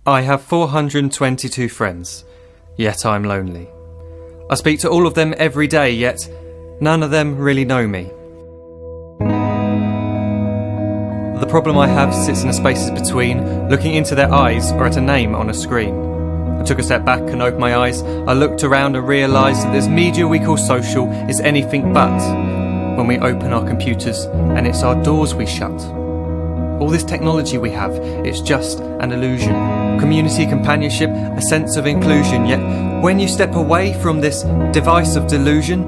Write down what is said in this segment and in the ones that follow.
I have 422 friends, yet I'm lonely. I speak to all of them every day, yet none of them really know me. The problem I have sits in the spaces between looking into their eyes or at a name on a screen. I took a step back and opened my eyes. I looked around and realised that this media we call social is anything but when we open our computers and it's our doors we shut. All this technology we have, it's just an illusion. Community, companionship, a sense of inclusion. Yet when you step away from this device of delusion,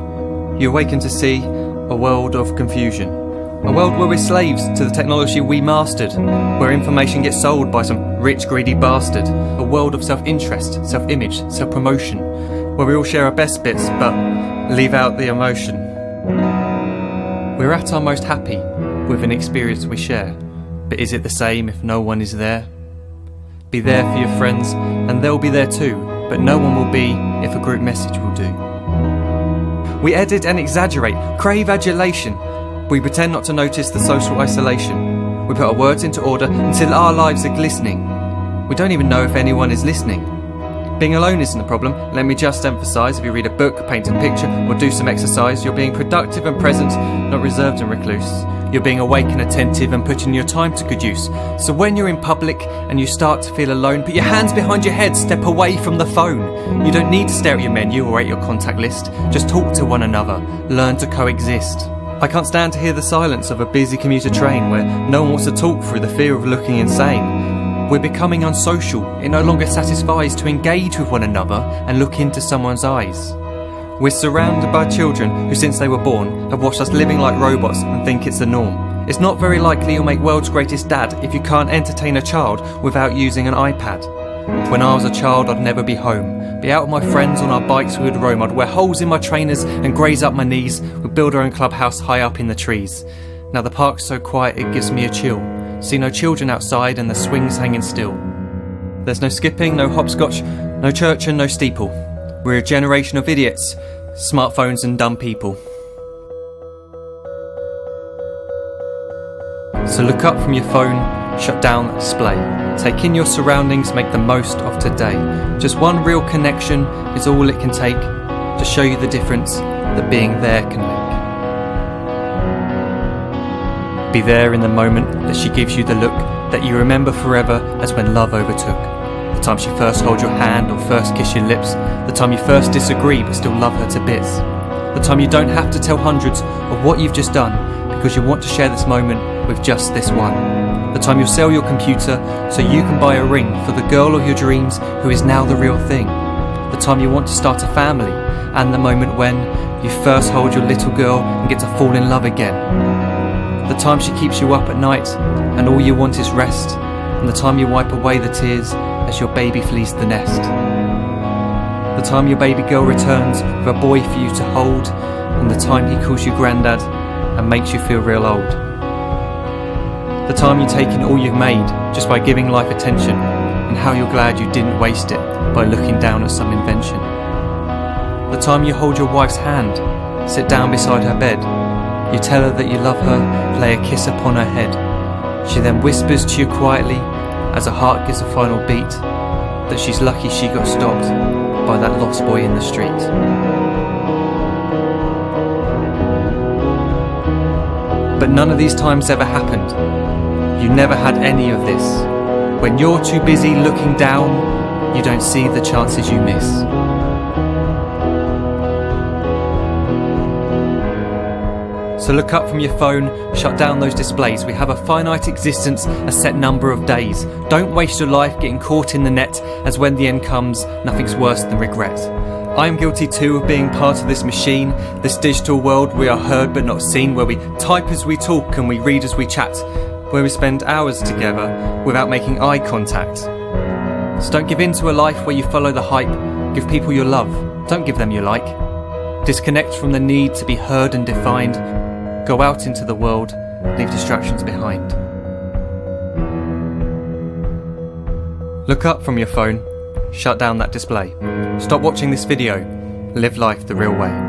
you awaken to see a world of confusion. A world where we're slaves to the technology we mastered, where information gets sold by some rich, greedy bastard. A world of self-interest, self-image, self-promotion, where we all share our best bits but leave out the emotion. We're at our most happy with an experience we share. But is it the same if no one is there? Be there for your friends and they'll be there too, but no one will be if a group message will do. We edit and exaggerate, crave adulation. We pretend not to notice the social isolation. We put our words into order until our lives are glistening. We don't even know if anyone is listening. Being alone isn't the problem. Let me just emphasise, if you read a book, paint a picture or do some exercise, you're being productive and present, not reserved and recluse. You're being awake and attentive and putting your time to good use. So when you're in public and you start to feel alone, put your hands behind your head, step away from the phone. You don't need to stare at your menu or at your contact list. Just talk to one another. Learn to coexist. I can't stand to hear the silence of a busy commuter train where no one wants to talk through the fear of looking insane. We're becoming unsocial. It no longer satisfies to engage with one another and look into someone's eyes. We're surrounded by children who, since they were born, have watched us living like robots and think it's the norm. It's not very likely you'll make world's greatest dad if you can't entertain a child without using an iPad. When I was a child, I'd never be home. Be out with my friends on our bikes, we would roam. I'd wear holes in my trainers and graze up my knees. We'd build our own clubhouse high up in the trees. Now the park's so quiet it gives me a chill. See no children outside and the swings hanging still. There's no skipping, no hopscotch, no church and no steeple. We're a generation of idiots, smartphones and dumb people. So look up from your phone, shut down the display. Take in your surroundings, make the most of today. Just one real connection is all it can take to show you the difference that being there can make. Be there in the moment that she gives you the look that you remember forever as when love overtook. The time she first holds your hand or first kiss your lips. The time you first disagree but still love her to bits. The time you don't have to tell hundreds of what you've just done because you want to share this moment with just this one. The time you'll sell your computer so you can buy a ring for the girl of your dreams who is now the real thing. The time you want to start a family and the moment when you first hold your little girl and get to fall in love again. The time she keeps you up at night and all you want is rest. And the time you wipe away the tears as your baby flees the nest. The time your baby girl returns with a boy for you to hold, and the time he calls you granddad and makes you feel real old. The time you take in all you've made just by giving life attention, and how you're glad you didn't waste it by looking down at some invention. The time you hold your wife's hand, sit down beside her bed, you tell her that you love her, lay a kiss upon her head. She then whispers to you quietly, as her heart gives a final beat, that she's lucky she got stopped by that lost boy in the street. But none of these times ever happened. You never had any of this. When you're too busy looking down, you don't see the chances you miss. So look up from your phone, shut down those displays. We have a finite existence, a set number of days. Don't waste your life getting caught in the net, as when the end comes, nothing's worse than regret. I am guilty too of being part of this machine, this digital world we are heard but not seen, where we type as we talk and we read as we chat, where we spend hours together without making eye contact. So don't give in to a life where you follow the hype. Give people your love. Don't give them your like. Disconnect from the need to be heard and defined. Go out into the world, leave distractions behind. Look up from your phone, shut down that display. Stop watching this video, live life the real way.